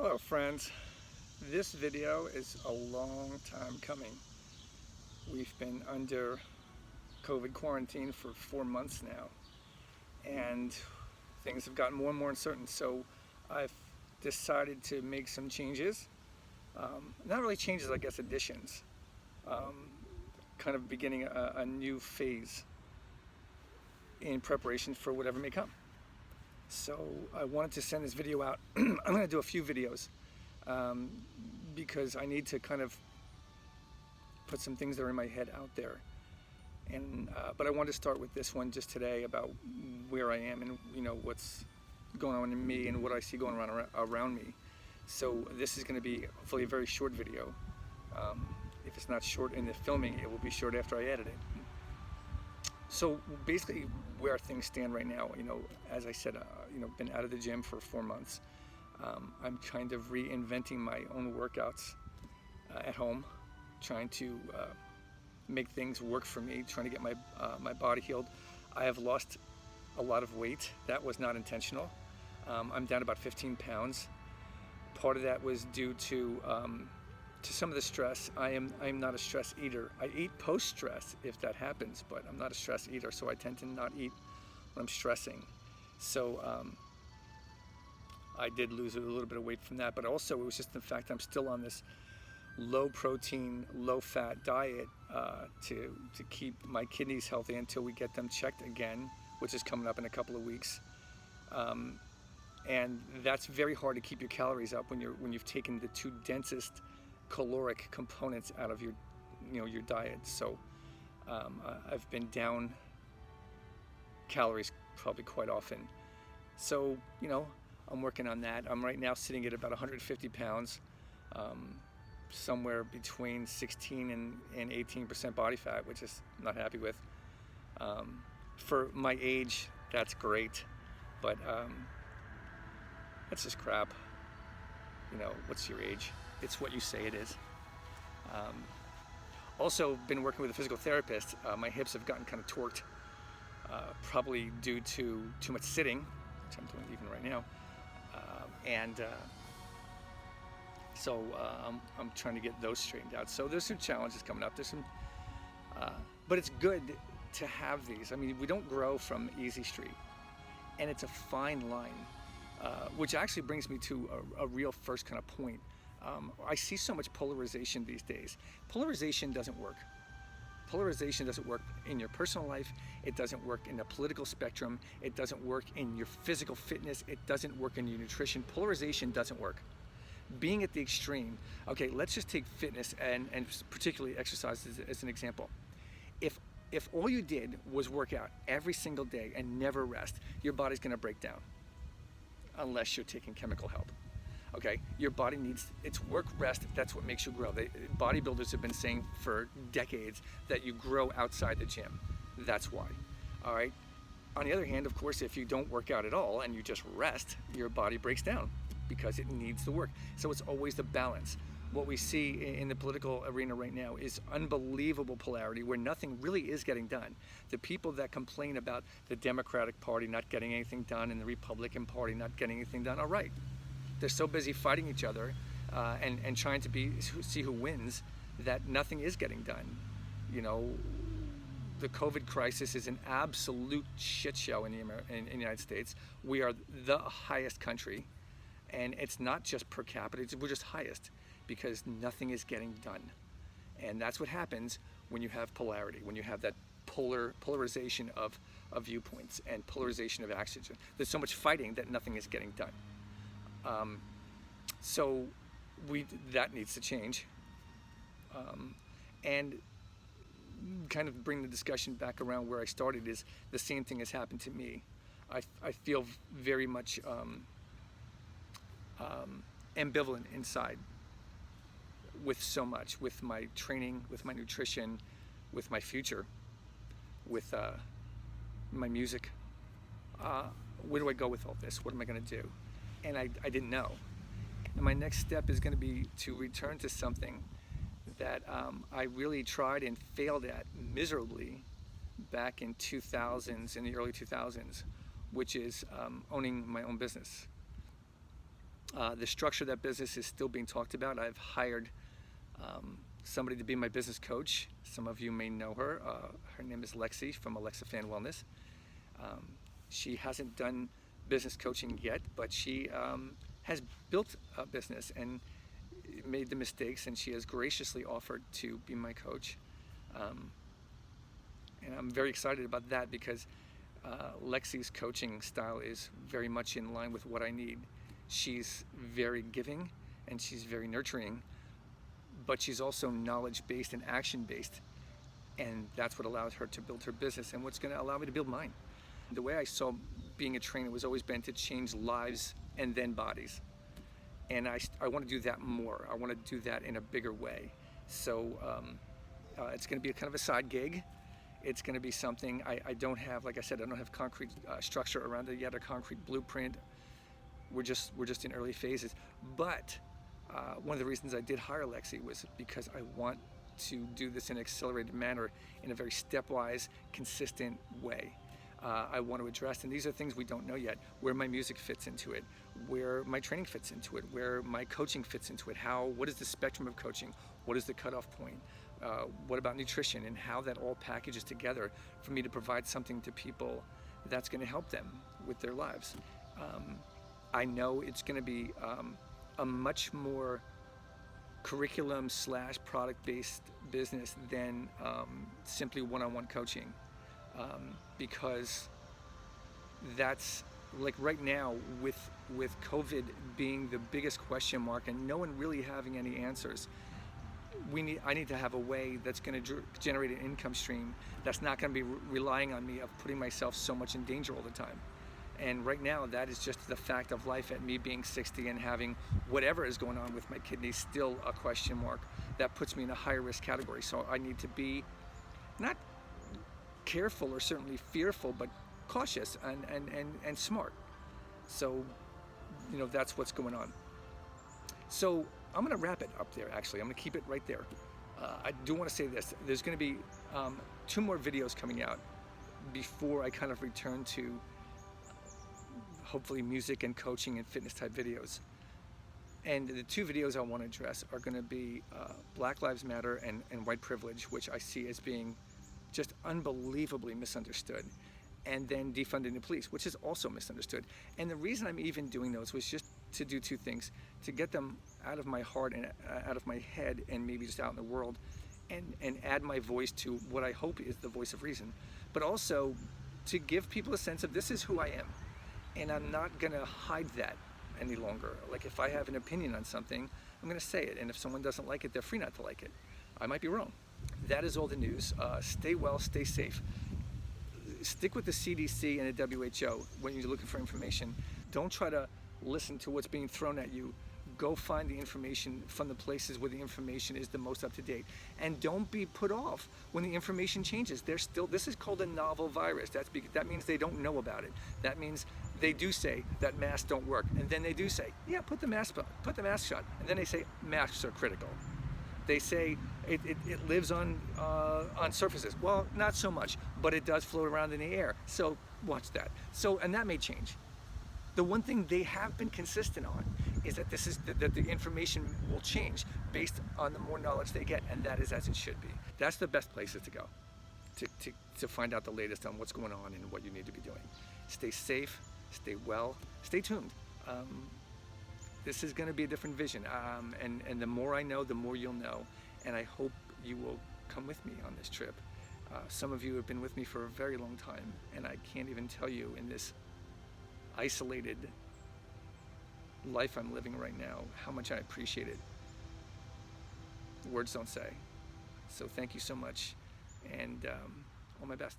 Hello friends, this video is a long time coming. We've been under COVID quarantine for 4 months now, and things have gotten more and more uncertain, so I've decided to make some changes. Not really changes, I guess additions. Kind of beginning a new phase in preparation for whatever may come. So I wanted to send this video out. I'm going to do a few videos because I need to kind of put some things that are in my head out there. And but I wanted to start with this one just today about where I am and what's going on in me and what I see going around me. So this is going to be hopefully a very short video. If it's not short in the filming, it will be short after I edit it. So basically where things stand right now, as I said, been out of the gym for 4 months. I'm kind of reinventing my own workouts at home, trying to make things work for me, trying to get my body healed. I have lost a lot of weight. That was not intentional. I'm down about 15 pounds. Part of that was due to some of the stress. I'm not a stress eater. I eat post-stress if that happens, but I'm not a stress eater, so I tend to not eat when I'm stressing. So I did lose a little bit of weight from that, but also it was just the fact I'm still on this low protein, low fat diet to keep my kidneys healthy until we get them checked again, which is coming up in a couple of weeks. And that's very hard to keep your calories up when you've taken the two densest caloric components out of your diet. So I've been down calories probably quite often. So I'm working on that. I'm right now sitting at about 150 pounds, somewhere between 16 and 18% body fat, which is I'm not happy with. For my age, that's great, but that's just crap. What's your age? It's what you say it is. Also been working with a physical therapist. My hips have gotten kind of torqued, probably due to too much sitting, which I'm doing even right now. So I'm trying to get those straightened out. So there's some challenges coming up. There's some, but it's good to have these. I mean, we don't grow from easy street, and it's a fine line, which actually brings me to a real first kind of point. I see so much polarization these days. Polarization doesn't work. Polarization doesn't work in your personal life. It doesn't work in the political spectrum. It doesn't work in your physical fitness. It doesn't work in your nutrition. Polarization doesn't work. Being at the extreme, okay, let's just take fitness and particularly exercise as an example. If all you did was work out every single day and never rest, your body's gonna break down unless you're taking chemical help. Okay, your body needs its work, rest. That's what makes you grow. Bodybuilders have been saying for decades that you grow outside the gym. That's why. All right. On the other hand, of course, if you don't work out at all and you just rest, your body breaks down because it needs the work. So it's always the balance. What we see in the political arena right now is unbelievable polarity where nothing really is getting done. The people that complain about the Democratic Party not getting anything done and the Republican Party not getting anything done are right. They're so busy fighting each other and trying to see who wins that nothing is getting done. The COVID crisis is an absolute shit show in the United States. We are the highest country, and it's not just per capita, we're just highest because nothing is getting done. And that's what happens when you have polarity, when you have that polarization of viewpoints and polarization of action. There's so much fighting that nothing is getting done. So that needs to change, and kind of bring the discussion back around where I started is the same thing has happened to me. I feel very much ambivalent inside with so much, with my training, with my nutrition, with my future, with my music. Where do I go with all this? What am I going to do? And I didn't know. And my next step is going to be to return to something that I really tried and failed at miserably back in the early 2000s, which is owning my own business. The structure of that business is still being talked about. I've hired somebody to be my business coach. Some of you may know her. Her name is Lexi from Alexa Fan Wellness. She hasn't done business coaching yet, but she has built a business and made the mistakes, and she has graciously offered to be my coach. And I'm very excited about that because Lexi's coaching style is very much in line with what I need. She's very giving and she's very nurturing, but she's also knowledge-based and action-based, and that's what allows her to build her business and what's going to allow me to build mine. The way I saw being a trainer was always been to change lives and then bodies, and I want to do that more. I want to do that in a bigger way. So it's going to be a kind of a side gig. It's going to be something I don't have, like I said, I don't have concrete structure around it yet, a concrete blueprint. We're just in early phases. But one of the reasons I did hire Lexi was because I want to do this in an accelerated manner, in a very stepwise, consistent way. I want to address, and these are things we don't know yet, where my music fits into it, where my training fits into it, where my coaching fits into it, what is the spectrum of coaching, what is the cutoff point, what about nutrition, and how that all packages together for me to provide something to people that's going to help them with their lives. I know it's going to be a much more curriculum/product-based business than simply one-on-one coaching, because that's, like, right now with COVID being the biggest question mark and no one really having any answers, I need to have a way that's going to generate an income stream that's not going to be relying on me of putting myself so much in danger all the time. And right now, that is just the fact of life, at me being 60 and having whatever is going on with my kidneys still a question mark. That puts me in a higher risk category. So I need to be not careful or certainly fearful, but cautious and smart. So, that's what's going on. So I'm going to wrap it up there, actually. I'm going to keep it right there. I do want to say this. There's going to be 2 more videos coming out before I kind of return to hopefully music and coaching and fitness type videos. And the 2 videos I want to address are going to be Black Lives Matter and white privilege, which I see as being just unbelievably misunderstood. And then defunding the police, which is also misunderstood. And the reason I'm even doing those was just to do 2 things: to get them out of my heart and out of my head and maybe just out in the world, and add my voice to what I hope is the voice of reason, but also to give people a sense of, this is who I am, and I'm not gonna hide that any longer. Like, if I have an opinion on something, I'm gonna say it, and if someone doesn't like it, they're free not to like it. I might be wrong. That is all the news. Stay well, stay safe. Stick with the CDC and the WHO when you're looking for information. Don't try to listen to what's being thrown at you. Go find the information from the places where the information is the most up to date. And don't be put off when the information changes. This is called a novel virus. That means they don't know about it. That means they do say that masks don't work. And then they do say, yeah, put the mask on, put the mask on. And then they say masks are critical. They say it lives on surfaces. Well, not so much, but it does float around in the air. So watch that. And that may change. The one thing they have been consistent on is that that the information will change based on the more knowledge they get, and that is as it should be. That's the best places to go to find out the latest on what's going on and what you need to be doing. Stay safe, stay well, stay tuned. This is going to be a different vision, and the more I know, the more you'll know, and I hope you will come with me on this trip. Some of you have been with me for a very long time, and I can't even tell you, in this isolated life I'm living right now, how much I appreciate it. Words don't say. So thank you so much, and all my best.